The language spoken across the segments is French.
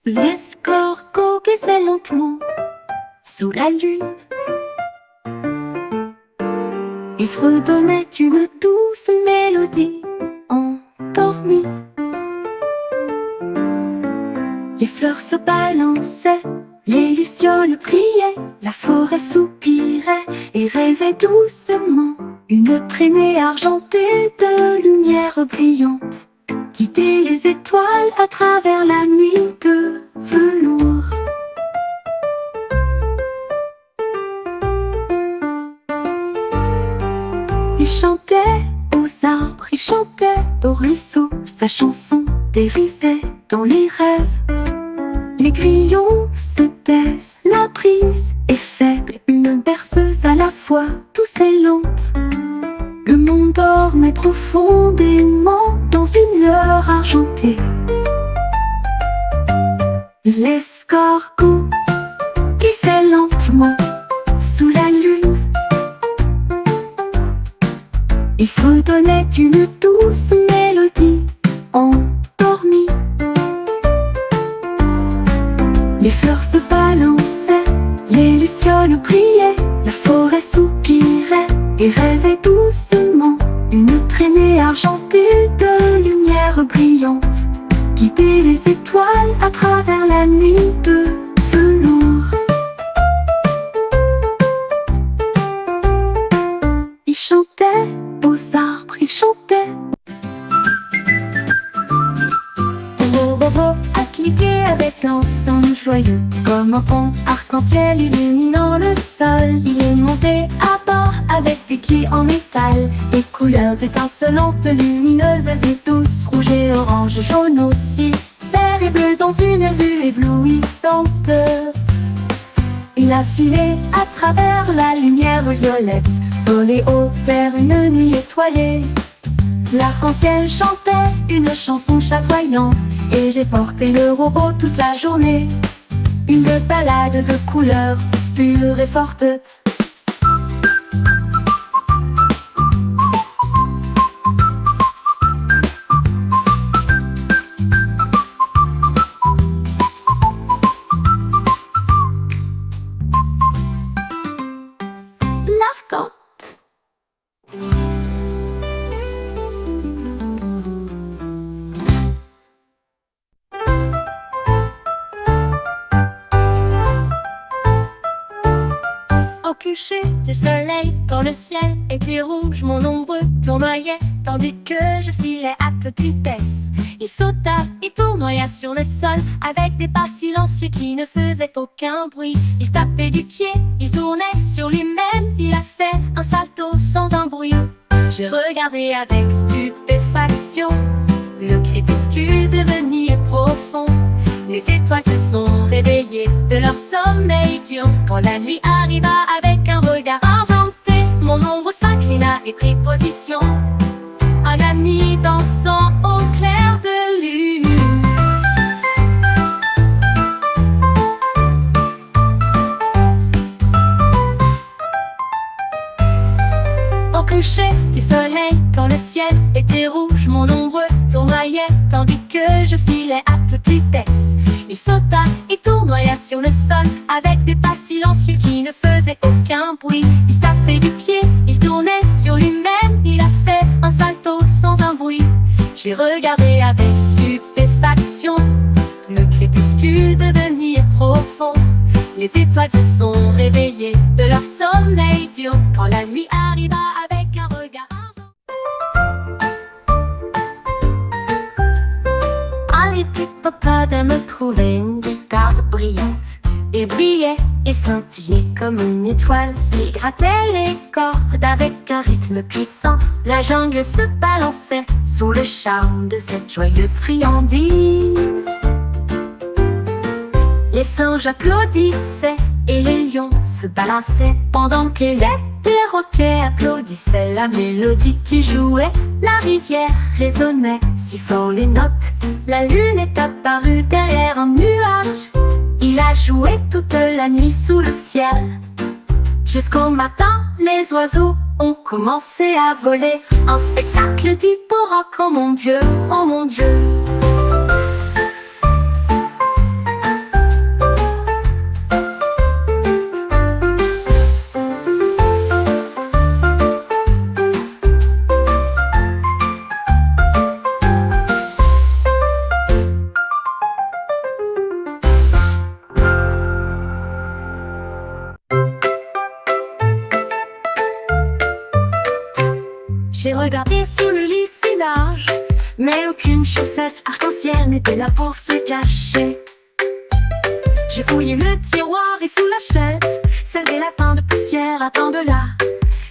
L'escargot glissait lentement sous la lune et fredonnait une douce mélodie endormie. Les fleurs se balançaient, les lucioles criaient, la forêt soupirait et rêvait doucement. Une traînée argentée de lumière brillante guidait les étoiles à travers la nuit de velours. Il chantait aux arbres, il chantait au ruisseau, sa chanson dérivait dans les rêves. Les grillons se taisent, la brise est faible, une berceuse à la fois, douce et lente. Le monde dormait profondément dans une lueur argentée. L'escargot glissait lentement sous la lune. Il fredonnait une douce mélodie endormie. Les fleurs se balançaient, les lucioles brillaient, la forêt soupirait et rêvait doucement. Une traînée argentée de lumière brillante guidait les étoiles à travers la nuit de velours. Il chantait aux arbres, il chantait. À cliquer avec l'ensemble joyeux, comme un pont arc-en-ciel illuminant le sol. Il est monté à bord avec des quilles en métal, des couleurs étincelantes, lumineuses et douces, rouge et orange, jaune aussi, vert et bleu dans une vue éblouissante. Il a filé à travers la lumière violette, volé haut vers une nuit étoilée. L'arc-en-ciel chantait une chanson chatoyante et j'ai porté le robot toute la journée. Une balade de couleurs pure et forte. L'arc-en-ciel. Au coucher du soleil, quand le ciel était rouge, mon ombre tournoyait, tandis que je filais à toute vitesse. Il sauta, il tournoya sur le sol, avec des pas silencieux qui ne faisaient aucun bruit. Il tapait du pied, il tournait sur lui-même, il a fait un salto sans un bruit. J'ai regardé avec stupéfaction, le crépuscule devenir profond. Les étoiles se sont réveillées de leur sommeil diurne quand la nuit arriva avec un regard argenté. Mon ombre s'inclina et prit position, un ami dansant au clair de lune. Au coucher du soleil, quand le ciel était rouge, mon ombre tournoyait, tandis que je filais à toute vitesse. Il sauta, il tournoya sur le sol, avec des pas silencieux qui ne faisaient aucun bruit. Il tapait du pied, il tournait sur lui-même, il a fait un salto sans un bruit. J'ai regardé avec stupéfaction, le crépuscule devenir profond. Les étoiles se sont réveillées de leur sommeil diurne quand la nuit arriva avec un regard argenté. Papa de me trouver une guitare brillante et brillait et scintillait comme une étoile. Il grattait les cordes avec un rythme puissant. La jungle se balançait sous le charme de cette joyeuse friandise. Les singes applaudissaient et les lions se balançaient pendant que les perroquets applaudissaient la mélodie qui jouait. La rivière résonnait si fort les notes. La lune est apparue derrière un nuage. Il a joué toute la nuit sous le ciel. Jusqu'au matin, les oiseaux ont commencé à voler. Un spectacle d'hippo-rock, oh mon Dieu, oh mon Dieu. J'ai regardé sous le lit si large, mais aucune chaussette arc-en-ciel n'était là pour se cacher. J'ai fouillé le tiroir et sous la chaise, celle des lapins de poussière attendent là.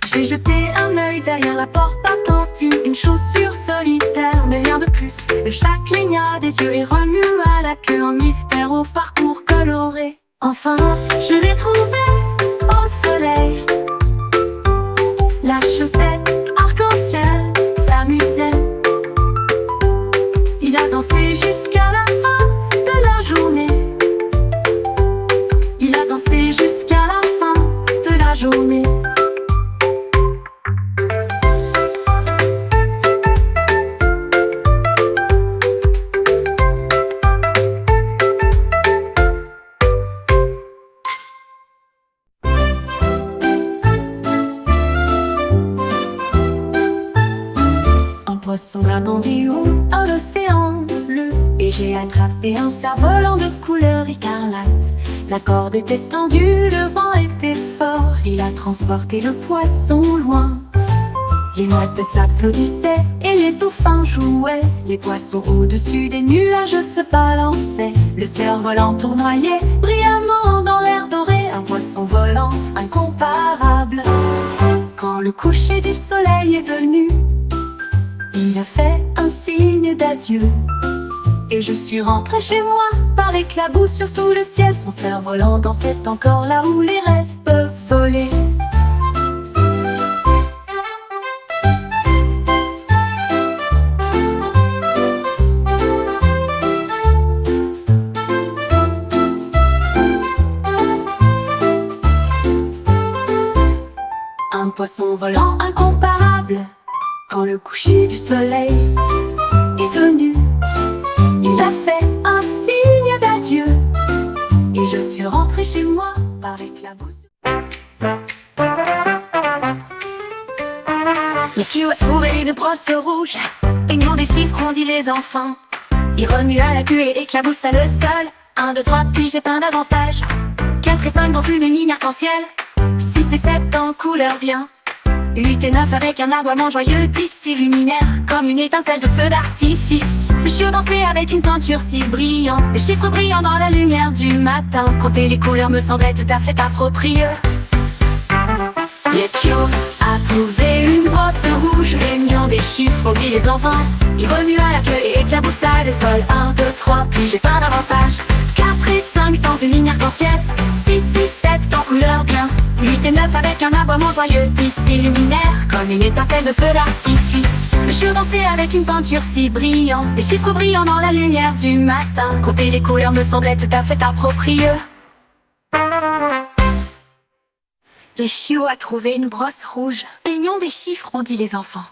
J'ai jeté un œil derrière la porte battante, une chaussure solitaire, mais rien de plus. Le chat cligna des yeux et remua la queue en mystère au parcours coloré. Enfin, je l'ai trouvé au soleil. La chaussette arc-en-ciel s'amusait. Il a dansé jusqu'à la fin de la journée. Il a dansé jusqu'à la fin de la journée. Un poisson a bondi dans l'océan bleu, et j'ai attrapé un cerf-volant de couleur écarlate. La corde était tendue, le vent était fort, il a transporté le poisson loin. Les mouettes applaudissaient et les dauphins jouaient. Les poissons au-dessus des nuages se balançaient. Le cerf-volant tournoyait brillamment dans l'air doré. Un poisson volant incomparable. Quand le coucher du soleil est venu, il a fait un signe d'adieu. Et je suis rentrée chez moi par l'éclaboussure sous le ciel. Son cerf-volant dansait encore là où les rêves peuvent voler. Un poisson volant incomparable. Quand le coucher du soleil est venu, il a fait un signe d'adieu. Et je suis rentrée chez moi par éclaboussure. Le Q a trouvé une brosse rouge, peignant des chiffres, on dit les enfants. Il remua la queue et éclaboussa le sol. 1, 2, 3, puis j'ai plein d'avantages. 4 et 5 dans une ligne arc-en-ciel. 6 et 7 en couleur bien. 8 et 9 avec un aboiement joyeux. 10 illuminaires comme une étincelle de feu d'artifice. Le chiot dansait avec une peinture si brillante, des chiffres brillants dans la lumière du matin. Compter les couleurs me semblait tout à fait approprié. Le chiot a trouvé une brosse rouge, réunion des chiffres, on dit les enfants. Il remua la queue et éclaboussa le sol. 1, 2, 3, puis j'ai plein d'avantages. 4 et 5 dans une ligne arc-en-ciel. 6 et 7 en couleur bien. 8 et 9 avec un aboiement joyeux. 10 illuminaires comme une étincelle de feu d'artifice. Le chiot dansait avec une peinture si brillante, des chiffres brillants dans la lumière du matin. Compter les couleurs me semblait tout à fait approprié. Le chiot a trouvé une brosse rouge, peignant des chiffres, on dit les enfants.